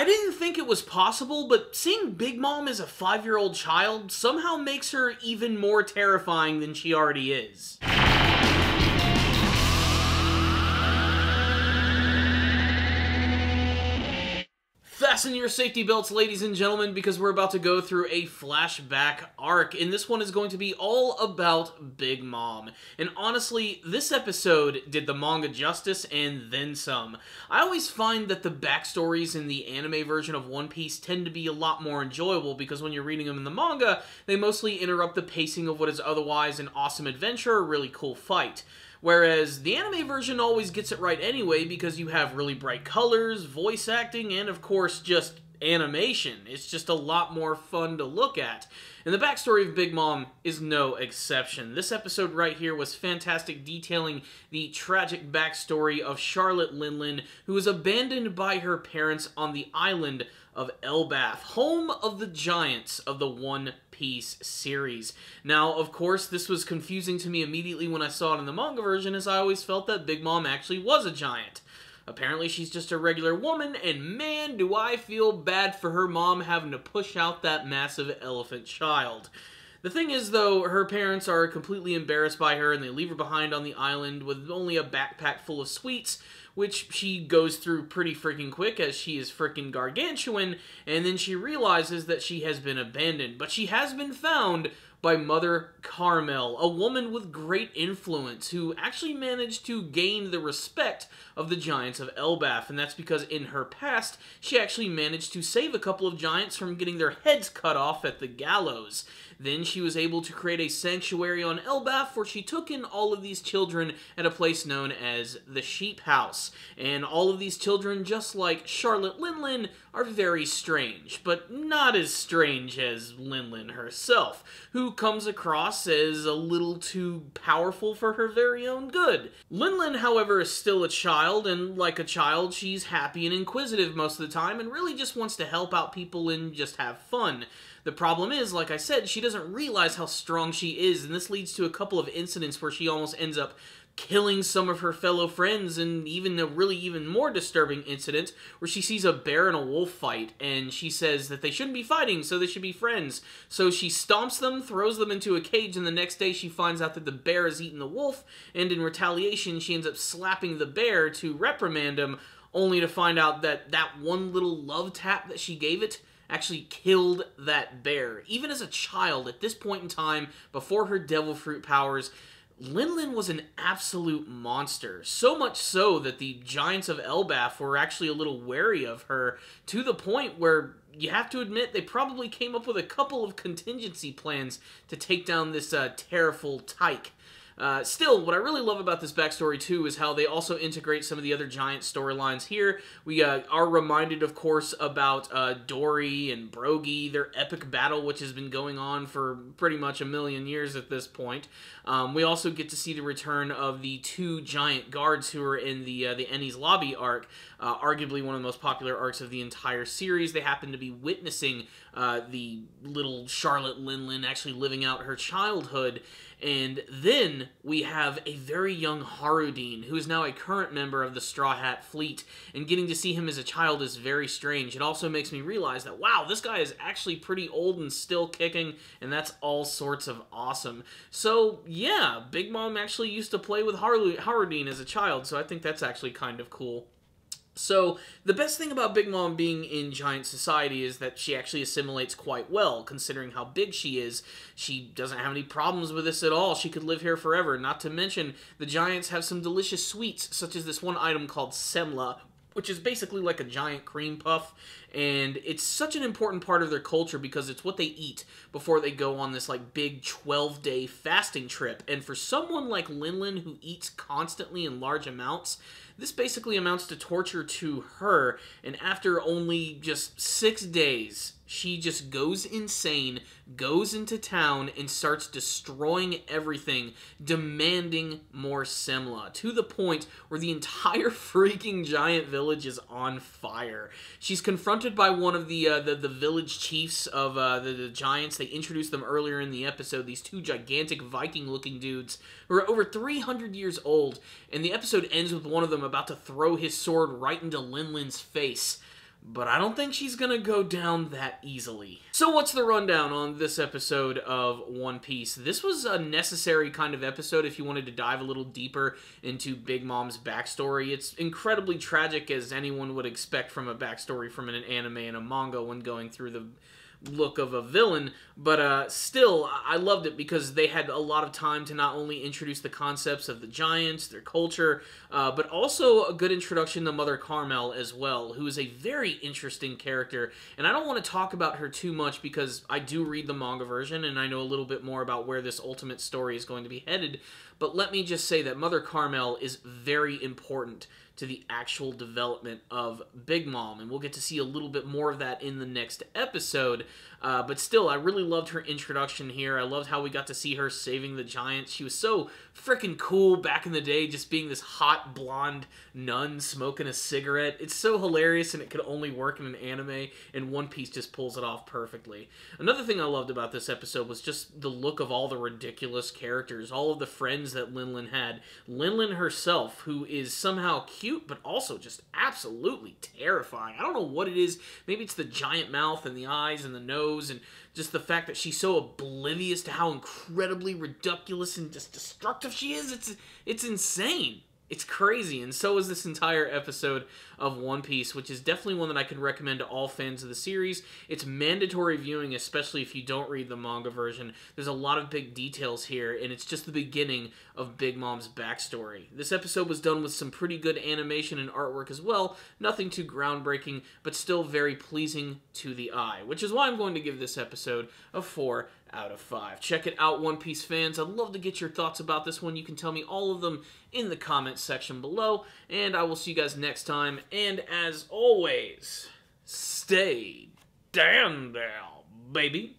I didn't think it was possible, but seeing Big Mom as a 5-year-old child somehow makes her even more terrifying than she already is. Fasten your safety belts, ladies and gentlemen, because we're about to go through a flashback arc, and this one is going to be all about Big Mom. And honestly, this episode did the manga justice and then some. I always find that the backstories in the anime version of One Piece tend to be a lot more enjoyable, because when you're reading them in the manga, they mostly interrupt the pacing of what is otherwise an awesome adventure or really cool fight. Whereas the anime version always gets it right anyway, because you have really bright colors, voice acting, and of course just animation. It's just a lot more fun to look at. And the backstory of Big Mom is no exception. This episode right here was fantastic, detailing the tragic backstory of Charlotte Linlin, who was abandoned by her parents on the island of Elbaf, home of the giants of the One Piece series. Now, of course, this was confusing to me immediately when I saw it in the manga version, as I always felt that Big Mom actually was a giant. Apparently, she's just a regular woman, and man, do I feel bad for her mom having to push out that massive elephant child. The thing is, though, her parents are completely embarrassed by her, and they leave her behind on the island with only a backpack full of sweets, which she goes through pretty freaking quick, as she is freaking gargantuan, and then she realizes that she has been abandoned. But she has been found by Mother Carmel, a woman with great influence, who actually managed to gain the respect of the giants of Elbaf, and that's because in her past, she actually managed to save a couple of giants from getting their heads cut off at the gallows. Then she was able to create a sanctuary on Elbaf, where she took in all of these children at a place known as the Sheep House. And all of these children, just like Charlotte Linlin, are very strange, but not as strange as Linlin herself, who comes across as a little too powerful for her very own good. Linlin, however, is still a child, and like a child, she's happy and inquisitive most of the time, and really just wants to help out people and just have fun. The problem is, like I said, she doesn't realize how strong she is, and this leads to a couple of incidents where she almost ends up killing some of her fellow friends, and even a really even more disturbing incident where she sees a bear and a wolf fight, and she says that they shouldn't be fighting, so they should be friends. So she stomps them, throws them into a cage, and the next day she finds out that the bear has eaten the wolf, and in retaliation she ends up slapping the bear to reprimand him, only to find out that that one little love tap that she gave it actually killed that bear. Even as a child, at this point in time, before her devil fruit powers, Linlin was an absolute monster. So much so that the giants of Elbaf were actually a little wary of her, to the point where you have to admit they probably came up with a couple of contingency plans to take down this terrible tyke. Still, what I really love about this backstory, too, is how they also integrate some of the other giant storylines here. We are reminded, of course, about Dory and Brogy, their epic battle, which has been going on for pretty much a million years at this point. We also get to see the return of the two giant guards who are in the Enies Lobby arc, arguably one of the most popular arcs of the entire series. They happen to be witnessing the little Charlotte Linlin actually living out her childhood. And then we have a very young Harudine, who is now a current member of the Straw Hat Fleet, and getting to see him as a child is very strange. It also makes me realize that, wow, this guy is actually pretty old and still kicking, and that's all sorts of awesome. So, yeah, Big Mom actually used to play with Harudine as a child, so I think that's actually kind of cool. So, the best thing about Big Mom being in giant society is that she actually assimilates quite well, considering how big she is. She doesn't have any problems with this at all. She could live here forever. Not to mention, the giants have some delicious sweets, such as this one item called semla, which is basically like a giant cream puff, and it's such an important part of their culture because it's what they eat before they go on this like big 12-day fasting trip. And for someone like Linlin, who eats constantly in large amounts, this basically amounts to torture to her, and after only just 6 days, she just goes insane, goes into town, and starts destroying everything, demanding more semla, to the point where the entire freaking giant village is on fire. She's confronted by one of the village chiefs of the giants. They introduced them earlier in the episode, these two gigantic Viking-looking dudes who are over 300 years old, and the episode ends with one of them about to throw his sword right into Linlin's face. but I don't think she's gonna go down that easily. So what's the rundown on this episode of One Piece? This was a necessary kind of episode if you wanted to dive a little deeper into Big Mom's backstory. It's incredibly tragic, as anyone would expect from a backstory from an anime and a manga when going through the look of a villain, but still, I loved it because they had a lot of time to not only introduce the concepts of the giants, their culture, but also a good introduction to Mother Carmel as well, who is a very interesting character, and I don't want to talk about her too much because I do read the manga version, and I know a little bit more about where this ultimate story is going to be headed, but let me just say that Mother Carmel is very important to the actual development of Big Mom, and we'll get to see a little bit more of that in the next episode, but still, I really loved her introduction here. I loved how we got to see her saving the giants. She was so freaking cool back in the day, just being this hot blonde nun smoking a cigarette. It's so hilarious, and it could only work in an anime, and One Piece just pulls it off perfectly. Another thing I loved about this episode was just the look of all the ridiculous characters, all of the friends that Linlin had. Linlin herself, who is somehow cute, but also just absolutely terrifying. I don't know what it is. Maybe it's the giant mouth and the eyes and the nose, and just the fact that she's so oblivious to how incredibly ridiculous and just destructive she is. It's insane. It's crazy, and so is this entire episode of One Piece, which is definitely one that I can recommend to all fans of the series. It's mandatory viewing, especially if you don't read the manga version. There's a lot of big details here, and it's just the beginning of Big Mom's backstory. This episode was done with some pretty good animation and artwork as well. Nothing too groundbreaking, but still very pleasing to the eye, which is why I'm going to give this episode a 4 out of 5. Check it out, One Piece fans. I'd love to get your thoughts about this one. You can tell me all of them in the comments section below, and I will see you guys next time. And as always, stay damn down, baby.